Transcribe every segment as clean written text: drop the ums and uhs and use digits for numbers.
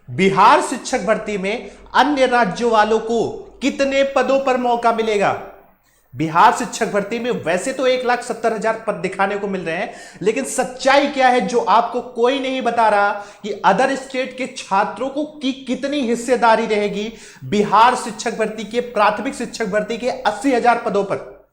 बिहार शिक्षक भर्ती में अन्य राज्यों वालों को कितने पदों पर मौका मिलेगा। बिहार शिक्षक भर्ती में वैसे तो 1,70,000 पद दिखाने को मिल रहे हैं, लेकिन सच्चाई क्या है जो आपको कोई नहीं बता रहा कि अदर स्टेट के छात्रों को की कितनी हिस्सेदारी रहेगी बिहार शिक्षक भर्ती के प्राथमिक शिक्षक भर्ती के 80,000 पदों पर।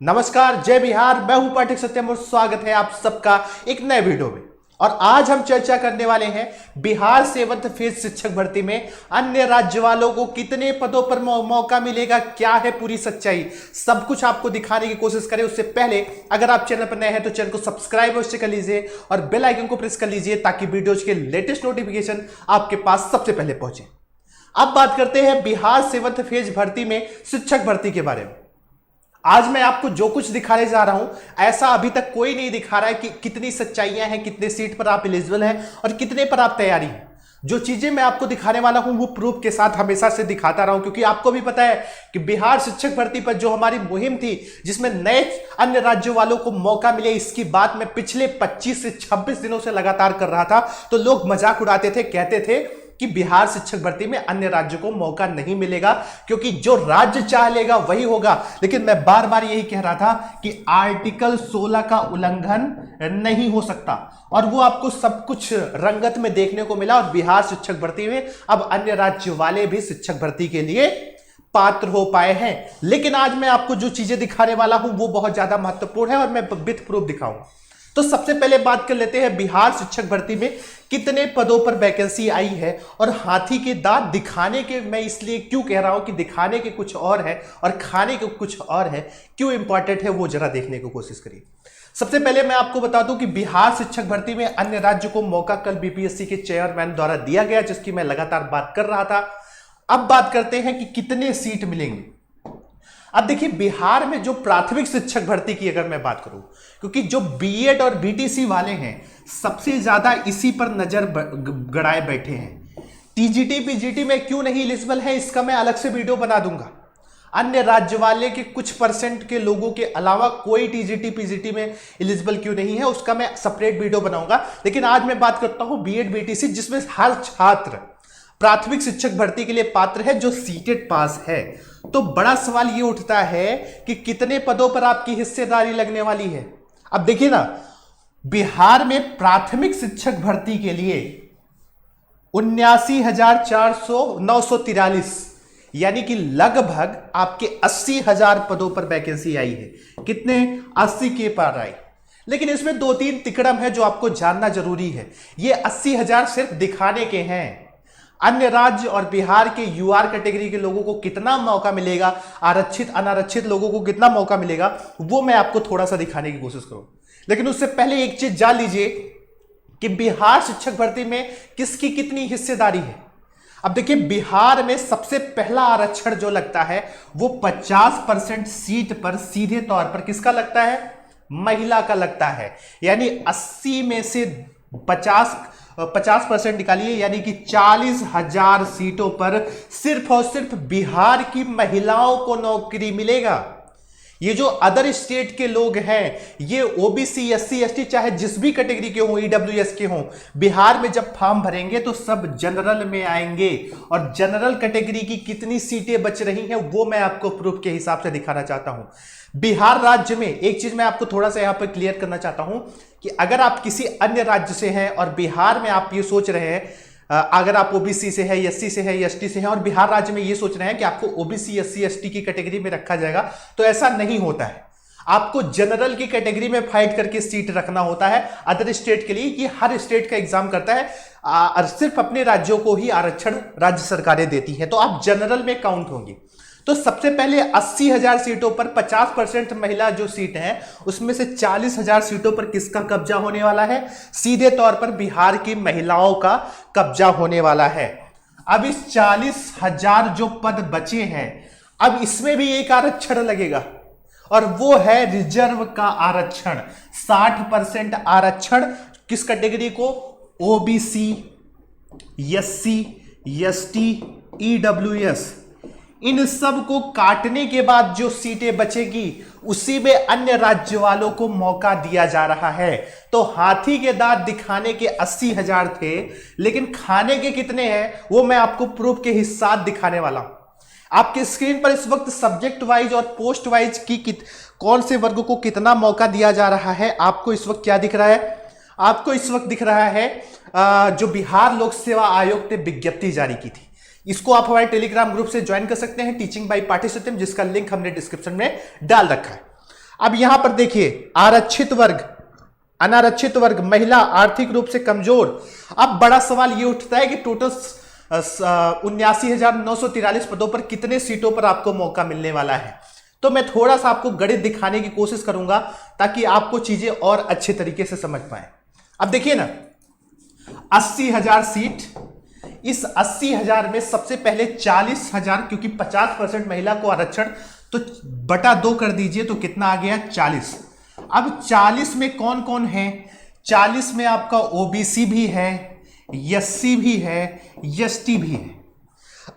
नमस्कार, जय बिहार, मैं हूं पाठक सत्यम और स्वागत है आप सबका एक नए वीडियो में। और आज हम चर्चा करने वाले हैं बिहार 7th फेज शिक्षक भर्ती में अन्य राज्य वालों को कितने पदों पर मौका मिलेगा, क्या है पूरी सच्चाई, सब कुछ आपको दिखाने की कोशिश करें। उससे पहले अगर आप चैनल पर नए हैं तो चैनल को सब्सक्राइब अवश्य कर लीजिए और बेल आइकन को प्रेस कर लीजिए ताकि वीडियोज के लेटेस्ट नोटिफिकेशन आपके पास सबसे पहले पहुंचे। अब बात करते हैं बिहार 7th फेज भर्ती में शिक्षक भर्ती के बारे में। आज मैं आपको जो कुछ दिखाने जा रहा हूं ऐसा अभी तक कोई नहीं दिखा रहा है कि कितनी सच्चाइयां हैं, कितने सीट पर आप एलिजिबल हैं और कितने पर आप तैयारी हैं। जो चीजें मैं आपको दिखाने वाला हूं वो प्रूफ के साथ हमेशा से दिखाता रहा हूं, क्योंकि आपको भी पता है कि बिहार शिक्षक भर्ती पर जो हमारी मुहिम थी जिसमें नए अन्य राज्यों वालों को मौका मिले, इसकी बात मैं पिछले 25 से 26 दिनों से लगातार कर रहा था। तो लोग मजाक उड़ाते थे, कहते थे कि बिहार शिक्षक भर्ती में अन्य राज्यों को मौका नहीं मिलेगा क्योंकि जो राज्य चाह लेगा वही होगा। लेकिन मैं बार बार यही कह रहा था कि आर्टिकल 16 का उल्लंघन नहीं हो सकता, और वो आपको सब कुछ रंगत में देखने को मिला। और बिहार शिक्षक भर्ती में अब अन्य राज्य वाले भी शिक्षक भर्ती के लिए पात्र हो पाए हैं। लेकिन आज मैं आपको जो चीजें दिखाने वाला हूं वो बहुत ज्यादा महत्वपूर्ण है और मैं विथ प्रूफ दिखाऊंगा। तो सबसे पहले बात कर लेते हैं बिहार शिक्षक भर्ती में कितने पदों पर वैकेंसी आई है। और हाथी के दांत दिखाने के मैं इसलिए क्यों कह रहा हूं कि दिखाने के कुछ और है और खाने के कुछ और है, क्यों इंपॉर्टेंट है वो जरा देखने की कोशिश करिए। सबसे पहले मैं आपको बता दूं कि बिहार शिक्षक भर्ती में अन्य राज्य को मौका कल बीपीएससी के चेयरमैन द्वारा दिया गया, जिसकी मैं लगातार बात कर रहा था। अब बात करते हैं कि कितने सीट मिलेंगे। अब देखिए, बिहार में जो प्राथमिक शिक्षक भर्ती की अगर मैं बात करूं, क्योंकि जो बीएड और बीटीसी वाले हैं सबसे ज्यादा इसी पर नजर गड़ाए बैठे हैं। टीजीटी पीजीटी में क्यों नहीं एलिजिबल है इसका मैं अलग से वीडियो बना दूंगा। अन्य राज्य वाले के कुछ परसेंट के लोगों के अलावा कोई टीजीटी पीजीटी में एलिजिबल क्यों नहीं है उसका मैं सेपरेट वीडियो बनाऊंगा। लेकिन आज मैं बात करता हूं बीएड बीटीसी, जिसमें हर छात्र प्राथमिक शिक्षक भर्ती के लिए पात्र है जो सीटेट पास है। तो बड़ा सवाल ये उठता है कि कितने पदों पर आपकी हिस्सेदारी लगने वाली है। अब देखिए ना, बिहार में प्राथमिक शिक्षक भर्ती के लिए 79,943 यानी कि लगभग आपके 80,000 पदों पर वैकेंसी आई है। कितने? 80 के पार आई। लेकिन इसमें 2-3 तिकड़म है जो आपको जानना जरूरी है। ये 80,000 सिर्फ दिखाने के हैं। अन्य राज्य और बिहार के यूआर कैटेगरी के लोगों को कितना मौका मिलेगा, आरक्षित अनारक्षित लोगों को कितना मौका मिलेगा, वो मैं आपको थोड़ा सा दिखाने की कोशिश करूं। लेकिन उससे पहले एक चीज जान लीजिए कि बिहार शिक्षक भर्ती में किसकी कितनी हिस्सेदारी है। अब देखिए, बिहार में सबसे पहला आरक्षण जो लगता है वो 50% सीट पर सीधे तौर पर किसका लगता है? महिला का लगता है। यानी 80 में से 50% निकालिए, यानी कि 40,000 सीटों पर सिर्फ और सिर्फ बिहार की महिलाओं को नौकरी मिलेगा। ये जो अदर स्टेट के लोग हैं, ये ओबीसी एससी एसटी चाहे जिस भी कैटेगरी के हों, ईडब्ल्यूएस के हों, बिहार में जब फॉर्म भरेंगे तो सब जनरल में आएंगे। और जनरल कैटेगरी की कितनी सीटें बच रही हैं वो मैं आपको प्रूफ के हिसाब से दिखाना चाहता हूं। बिहार राज्य में एक चीज मैं आपको थोड़ा सा यहां पर क्लियर करना चाहता हूं कि अगर आप किसी अन्य राज्य से हैं और बिहार में आप ये सोच रहे हैं, अगर आप ओबीसी से है, एससी से है, एसटी से है और बिहार राज्य में ये सोच रहे हैं कि आपको ओबीसी एससी एसटी की कैटेगरी में रखा जाएगा, तो ऐसा नहीं होता है। आपको जनरल की कैटेगरी में फाइट करके सीट रखना होता है। अदर स्टेट के लिए ये हर स्टेट का एग्जाम करता है और सिर्फ अपने राज्यों को ही आरक्षण राज्य सरकारें देती हैं, तो आप जनरल में काउंट होंगे। तो सबसे पहले 80,000 सीटों पर 50% महिला जो सीट है उसमें से 40,000 सीटों पर किसका कब्जा होने वाला है? सीधे तौर पर बिहार की महिलाओं का कब्जा होने वाला है। अब इस 40,000 जो पद बचे हैं, अब इसमें भी एक आरक्षण लगेगा और वो है रिजर्व का आरक्षण। 60% आरक्षण किस कैटेगरी को? ओबीसी, एससी, एसटी, ईडब्ल्यूएस, इन सब को काटने के बाद जो सीटें बचेगी उसी में अन्य राज्य वालों को मौका दिया जा रहा है। तो हाथी के दांत दिखाने के 80,000 थे, लेकिन खाने के कितने हैं वो मैं आपको प्रूफ के हिस्सा दिखाने वाला हूं। आपके स्क्रीन पर इस वक्त सब्जेक्ट वाइज और पोस्ट वाइज की कौन से वर्ग को कितना मौका दिया जा रहा है, आपको इस वक्त क्या दिख रहा है? आपको इस वक्त दिख रहा है जो बिहार लोक सेवा आयोग ने विज्ञप्ति जारी की थी। इसको आप हमारे टेलीग्राम ग्रुप से ज्वाइन कर सकते हैं, टीचिंग बाय पाठी सत्यम, जिसका लिंक हमने डिस्क्रिप्शन में डाल रखा है। अब यहां पर देखिए, आरक्षित वर्ग, अनारक्षित वर्ग, महिला, आर्थिक रूप से कमजोर। अब बड़ा सवाल यह उठता है कि टोटल 79,943 पदों पर कितने सीटों पर आपको मौका मिलने वाला है। तो मैं थोड़ा सा आपको गणित दिखाने की कोशिश करूंगा ताकि आपको चीजें और अच्छे तरीके से समझ पाए। अब देखिए ना, 80,000 सीट, इस 80,000 में सबसे पहले 40,000, क्योंकि 50% महिला को आरक्षण, तो बटा 2 कर दीजिए तो कितना आ गया? 40। अब 40 में कौन कौन है? 40 में आपका ओबीसी भी है, एससी भी है, एसटी भी है।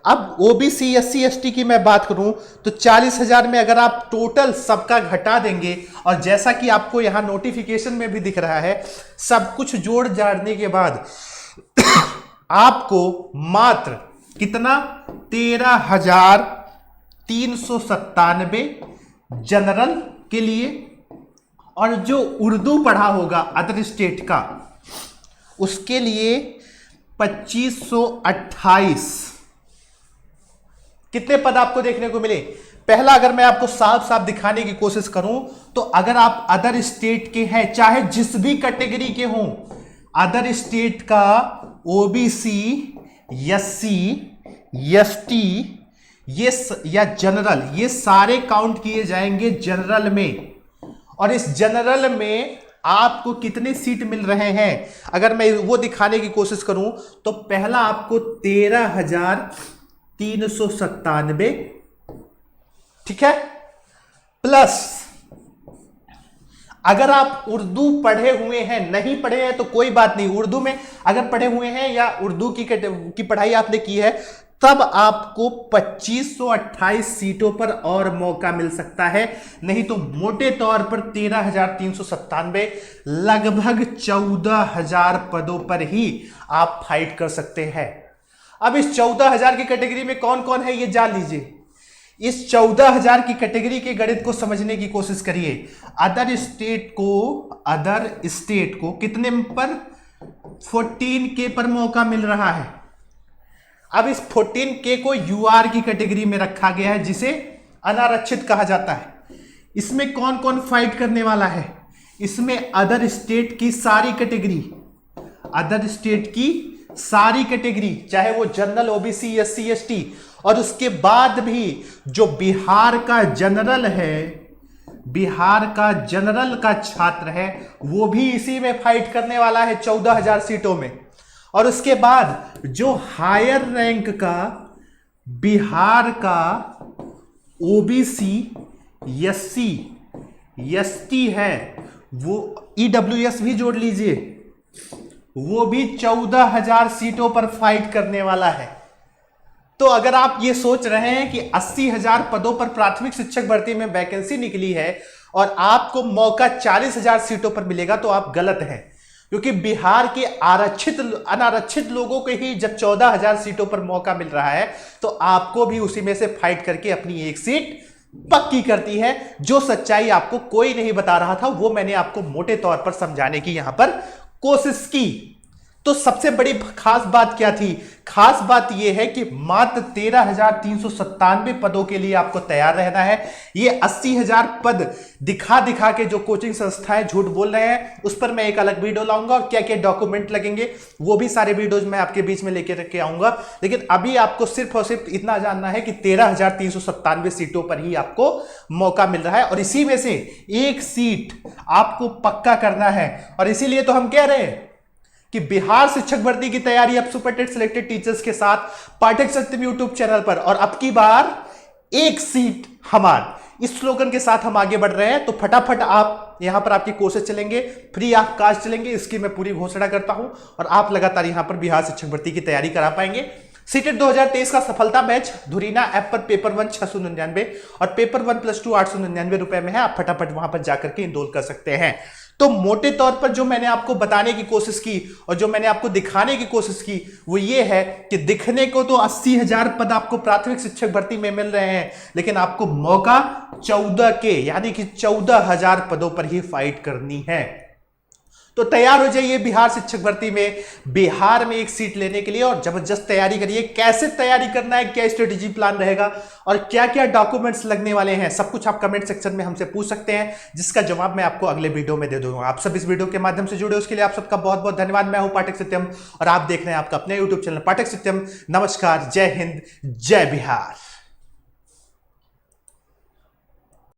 अब ओबीसी, एससी, एसटी की मैं बात करूं तो 40,000 में अगर आप टोटल सबका घटा देंगे, और जैसा कि आपको यहां नोटिफिकेशन में भी दिख रहा है, सब कुछ जोड़ जाड़ने के बाद आपको मात्र कितना? 13,397 जनरल के लिए, और जो उर्दू पढ़ा होगा अदर स्टेट का उसके लिए 2528। कितने पद आपको देखने को मिले? पहला, अगर मैं आपको साफ साफ दिखाने की कोशिश करूं तो अगर आप अदर स्टेट के हैं, चाहे जिस भी कैटेगरी के हों, अदर स्टेट का ओबीसी, एससी, एसटी ये या जनरल, ये सारे काउंट किए जाएंगे जनरल में। और इस जनरल में आपको कितने सीट मिल रहे हैं अगर मैं वो दिखाने की कोशिश करूं तो पहला आपको 13,397, ठीक है, प्लस अगर आप उर्दू पढ़े हुए हैं, नहीं पढ़े हैं तो कोई बात नहीं, उर्दू में अगर पढ़े हुए हैं या उर्दू की पढ़ाई आपने की है, तब आपको 2528 सीटों पर और मौका मिल सकता है। नहीं तो मोटे तौर पर 13,397, लगभग 14,000 पदों पर ही आप फाइट कर सकते हैं। अब इस 14,000 की कैटेगरी में कौन कौन है ये जान लीजिए। इस 14,000 की कैटेगरी के गणित को समझने की कोशिश करिए। अदर स्टेट को कितने पर? 14K पर मौका मिल रहा है। अब इस 14K को यूआर की कैटेगरी में रखा गया है, जिसे अनारक्षित कहा जाता है। इसमें कौन कौन फाइट करने वाला है? इसमें अदर स्टेट की सारी कैटेगरी, अदर स्टेट की सारी कैटेगरी, चाहे वो जनरल, ओबीसी, एससी, एसटी, और उसके बाद भी जो बिहार का जनरल है, बिहार का जनरल का छात्र है, वो भी इसी में फाइट करने वाला है 14,000 सीटों में। और उसके बाद जो हायर रैंक का बिहार का ओबीसी, एससी, एसटी है, वो ईडब्ल्यूएस भी जोड़ लीजिए, वो भी 14,000 सीटों पर फाइट करने वाला है। तो अगर आप ये सोच रहे हैं कि 80,000 पदों पर प्राथमिक शिक्षक भर्ती में वैकेंसी निकली है और आपको मौका 40,000 सीटों पर मिलेगा, तो आप गलत हैं। क्योंकि बिहार के अनारक्षित लोगों को ही जब 14,000 सीटों पर मौका मिल रहा है, तो आपको भी उसी में से फाइट करके अपनी एक सीट पक्की करती है। जो सच्चाई आपको कोई नहीं बता रहा था, वो मैंने आपको मोटे तौर पर समझाने की यहां पर कोशिश की। तो सबसे बड़ी खास बात क्या थी? खास बात यह है कि मात्र 13,397 पदों के लिए आपको तैयार रहना है। ये 80,000 पद दिखा दिखा के जो कोचिंग संस्थाएं झूठ बोल रहे हैं, उस पर मैं एक अलग वीडियो लाऊंगा, और क्या क्या डॉक्यूमेंट लगेंगे वो भी सारे वीडियोज मैं आपके बीच में लेके रख के आऊंगा। लेकिन अभी आपको सिर्फ और सिर्फ इतना जानना है कि 13,397 सीटों पर ही आपको मौका मिल रहा है, और इसी में से एक सीट आपको पक्का करना है। और इसीलिए तो हम कह रहे हैं कि बिहार शिक्षक भर्ती की तैयारी अब सुपर टेट सिलेक्टेड टीचर्स के साथ पाठक सत्यम यूट्यूब चैनल पर, और अब की बार एक सीट हमार, इस स्लोगन के साथ हम आगे बढ़ रहे हैं। तो फटाफट आप यहां पर आपके कोर्सेज चलेंगे, फ्री ऑफ कास्ट चलेंगे, इसकी मैं पूरी घोषणा करता हूं, और आप लगातार यहां पर बिहार शिक्षक भर्ती की तैयारी करा पाएंगे। सीटेट 2023 का सफलता बैच धुरीना ऐप पर पेपर 1 699 और पेपर 1 प्लस 2 899 रुपए में है। आप फटाफट वहां पर जाकर के इनरोल कर सकते हैं। तो मोटे तौर पर जो मैंने आपको बताने की कोशिश की और जो मैंने आपको दिखाने की कोशिश की वो ये है कि दिखने को तो 80,000 पद आपको प्राथमिक शिक्षक भर्ती में मिल रहे हैं, लेकिन आपको मौका 14 के यानी कि 14,000 पदों पर ही फाइट करनी है। तो तैयार हो जाइए बिहार शिक्षक भर्ती में, बिहार में एक सीट लेने के लिए और जबरदस्त तैयारी करिए। कैसे तैयारी करना है, क्या स्ट्रेटेजी प्लान रहेगा और क्या क्या डॉक्यूमेंट्स लगने वाले हैं, सब कुछ आप कमेंट सेक्शन में हमसे पूछ सकते हैं, जिसका जवाब मैं आपको अगले वीडियो में दे दूंगा। आप सब इस वीडियो के माध्यम से जुड़े उसके लिए आप सबका बहुत बहुत धन्यवाद। मैं हूं पाठक सत्यम और आप देख रहे हैं आपका अपने यूट्यूब चैनल पाठक सत्यम। नमस्कार, जय हिंद, जय बिहार।